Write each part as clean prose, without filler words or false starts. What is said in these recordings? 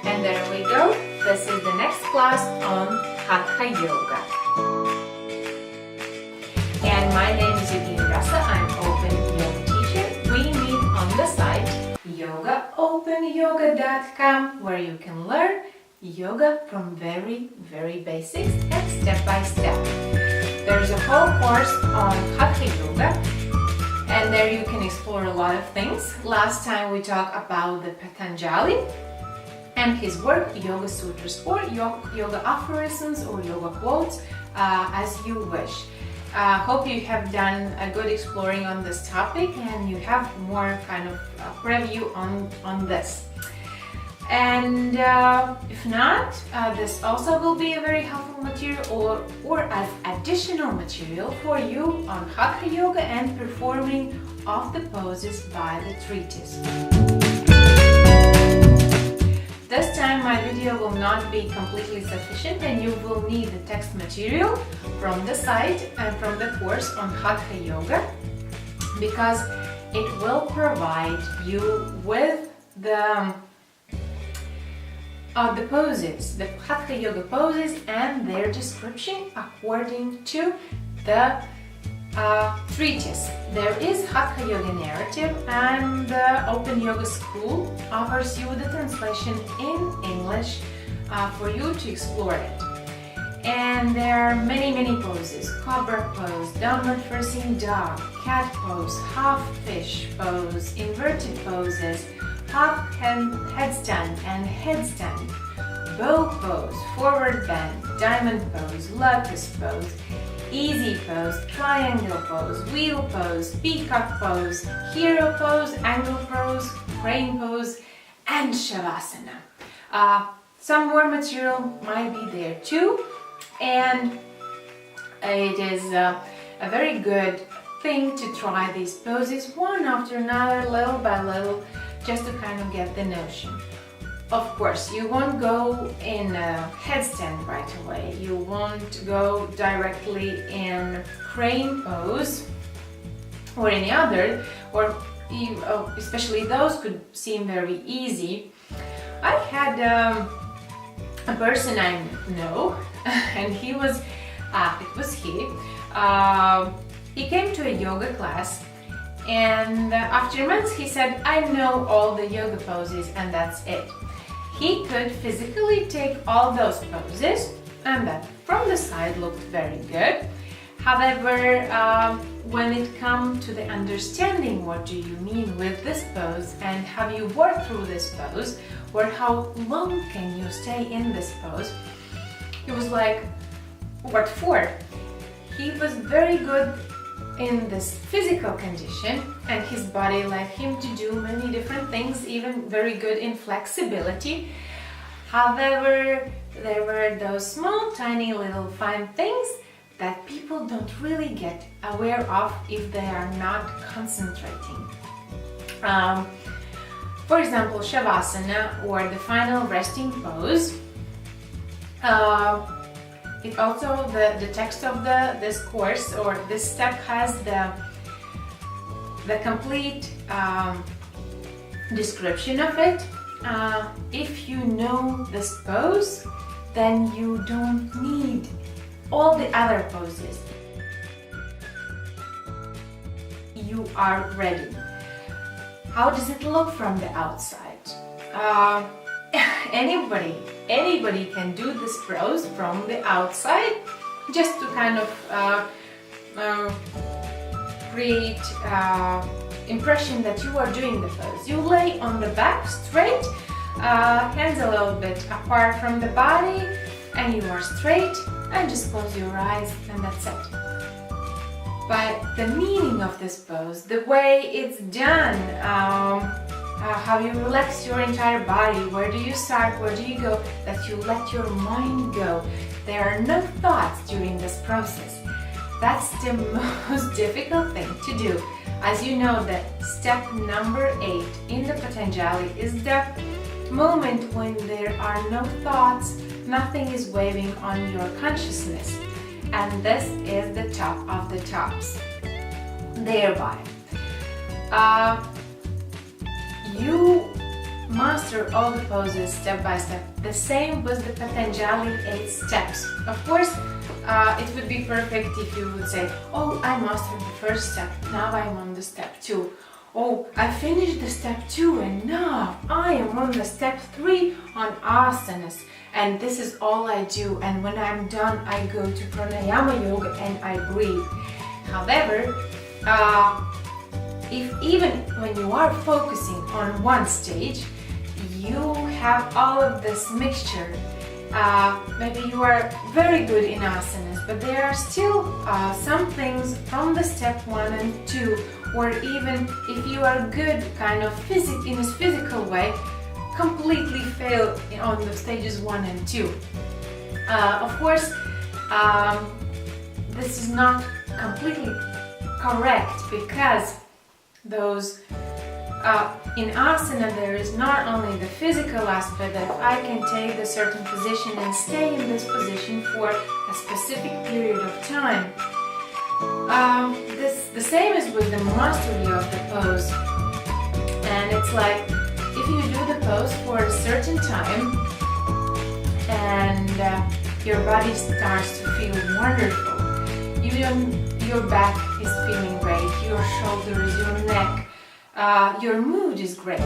And there we go. This is the next class on Hatha Yoga. And my name is Rasa. I'm Open Yoga teacher. We meet on the site yogaopenyoga.com, where you can learn yoga from very basics and step by step. There's a whole course on Hatha Yoga, and there you can explore a lot of things. Last time we talked about the Patanjali and his work, Yoga Sutras, or yoga aphorisms or yoga quotes, as you wish. Hope you have done a good exploring on this topic and you have more kind of preview on this. And if not, this also will be a very helpful material or as additional material for you on Hatha Yoga and performing of the poses by the treatise. This time my video will not be completely sufficient and you will need the text material from the site and from the course on Hatha Yoga, because it will provide you with the poses, the Hatha Yoga poses and their description according to the treatise. There is Hatha Yoga narrative, and the Open Yoga School offers you the translation in English for you to explore it. And there are many poses: cobra pose, downward facing dog, cat pose, half fish pose, inverted poses, half headstand and headstand, bow pose, forward bend, diamond pose, lotus pose, easy pose, triangle pose, wheel pose, peacock pose, hero pose, angle pose, crane pose, and Shavasana. Some more material might be there too, and it is a very good thing to try these poses one after another, little by little, just to kind of get the notion. Of course, you won't go in a headstand right away. You won't go directly in crane pose or any other, or especially those could seem very easy. I had a person I know, and he was, he came to a yoga class, and after months he said, I know all the yoga poses and that's it. He could physically take all those poses, and that from the side looked very good. However, when it comes to the understanding what do you mean with this pose and have you worked through this pose, or how long can you stay in this pose, he was like, what for? He was very good in this physical condition and his body led him to do many different things, even very good in flexibility. However, there were those small, tiny, little fine things that people don't really get aware of if they are not concentrating. For example, Shavasana, or the final resting pose. It also, the text of this course or this step has the complete description of it. If you know this pose, then you don't need all the other poses. You are ready. How does it look from the outside? Anybody can do this pose from the outside, just to kind of create impression that you are doing the pose. You lay on the back straight, hands a little bit apart from the body, and you are straight, and just close your eyes, and that's it. But the meaning of this pose, the way it's done, how you relax your entire body, where do you start, where do you go, that you let your mind go. There are no thoughts during this process. That's the most difficult thing to do. As you know, that step number 8 in the Patanjali is the moment when there are no thoughts, nothing is weighing on your consciousness. And this is the top of the tops. Thereby, you must master all the poses step by step. The same with the Patanjali 8 steps. Of course, it would be perfect if you would say, oh, I mastered the first step, now I'm on the step 2. Oh, I finished the step 2 and now I am on the step 3 on asanas. And this is all I do, and when I'm done I go to pranayama yoga and I breathe. However, if even when you are focusing on one stage, you have all of this mixture. Maybe you are very good in asanas, but there are still some things from the step 1 and 2, or even if you are good kind of in a physical way, completely fail on the stages 1 and 2. Of course, this is not completely correct, because those in asana there is not only the physical aspect that I can take a certain position and stay in this position for a specific period of time. The same is with the mastery of the pose, and it's like if you do the pose for a certain time and your body starts to feel wonderful, your back is feeling great, your shoulders, your neck, your mood is great,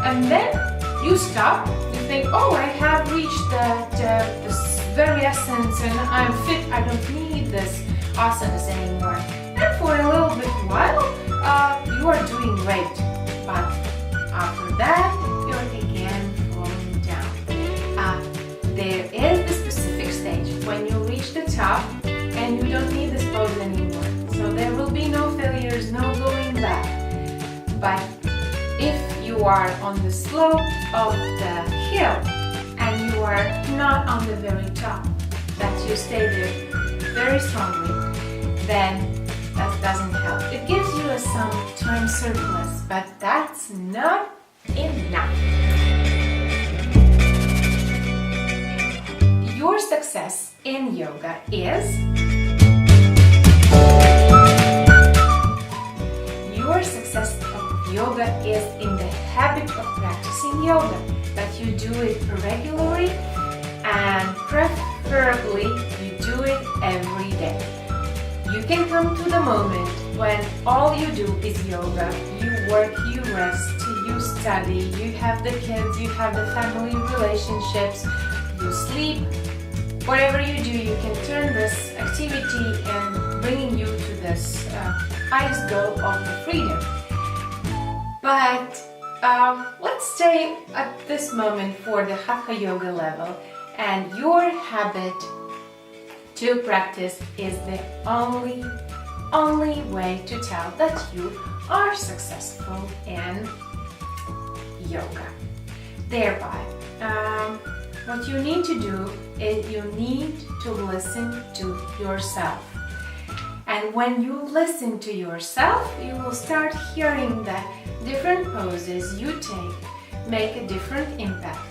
and then you stop, you think, oh, I have reached this very essence and I'm fit, I don't need this asanas anymore. And for a little bit while, you are doing great, but after that, you're again falling down. There is the specific stage when you reach the top and you don't need this pose anymore. So there will be no failures, no going back. But if you are on the slope of the hill and you are not on the very top, that you stay there very strongly, then that doesn't help. It gives you some time surplus, but that's not enough. Your success in yoga is in the habit of practicing yoga, that you do it regularly and preferably you do it every day. You can come to the moment when all you do is yoga. You work, you rest, you study, you have the kids, you have the family relationships, you sleep. Whatever you do, you can turn this activity and bringing you to this highest goal of the freedom. But let's stay at this moment for the Hatha yoga level, and your habit to practice is the only way to tell that you are successful in yoga. Thereby, what you need to do is you need to listen to yourself. And when you listen to yourself, you will start hearing that different poses you take make a different impact.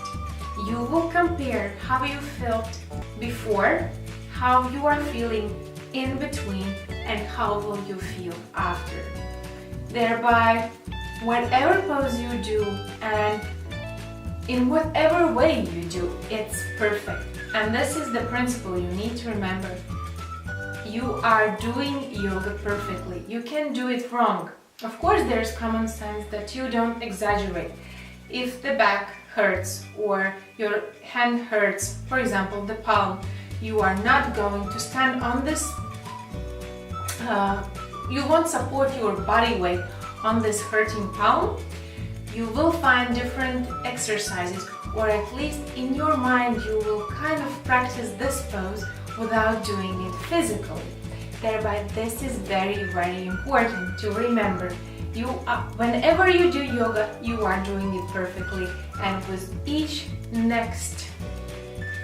You will compare how you felt before, how you are feeling in between, and how will you feel after. Thereby, whatever pose you do and in whatever way you do, it's perfect. And this is the principle you need to remember. You are doing yoga perfectly. You can do it wrong. Of course, there's common sense that you don't exaggerate. If the back hurts or your hand hurts, for example, the palm, you are not going to stand on this. You won't support your body weight on this hurting palm. You will find different exercises, or at least in your mind you will kind of practice this pose without doing it physically. Thereby, this is very, very important to remember. Whenever you do yoga, you are doing it perfectly, and with each next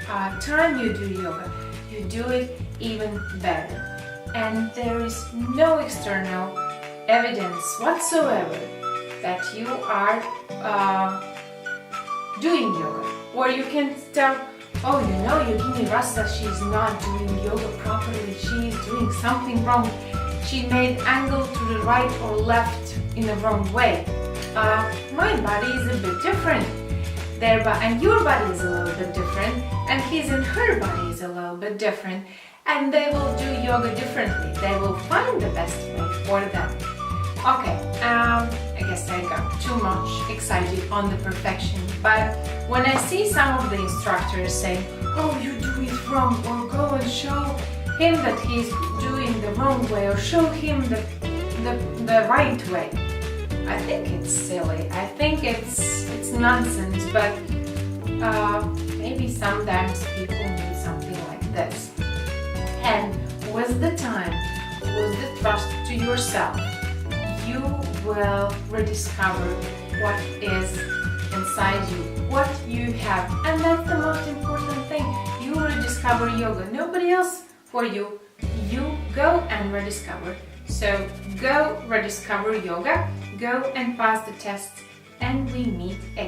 time you do yoga, you do it even better. And there is no external evidence whatsoever that you are doing yoga. Or you can tell, oh, you know, Yogini Rasa, she's not doing yoga properly, she's doing something wrong. She made angle to the right or left in the wrong way. My body is a bit different. and your body is a little bit different, and his and her body is a little bit different, and they will do yoga differently. They will find the best way for them. Okay, I guess I got too much excited on the perfection, but when I see some of the instructors saying, oh, you do it wrong, or go and show him that he's doing the wrong way, or show him the right way, I think it's silly. I think it's nonsense, but maybe sometimes people need something like this. And with the time, with the trust to yourself, you will rediscover what is inside you, what you have, and that's the most important thing. You rediscover yoga, nobody else for you. You go and rediscover. So go rediscover yoga, go and pass the tests, and we meet again.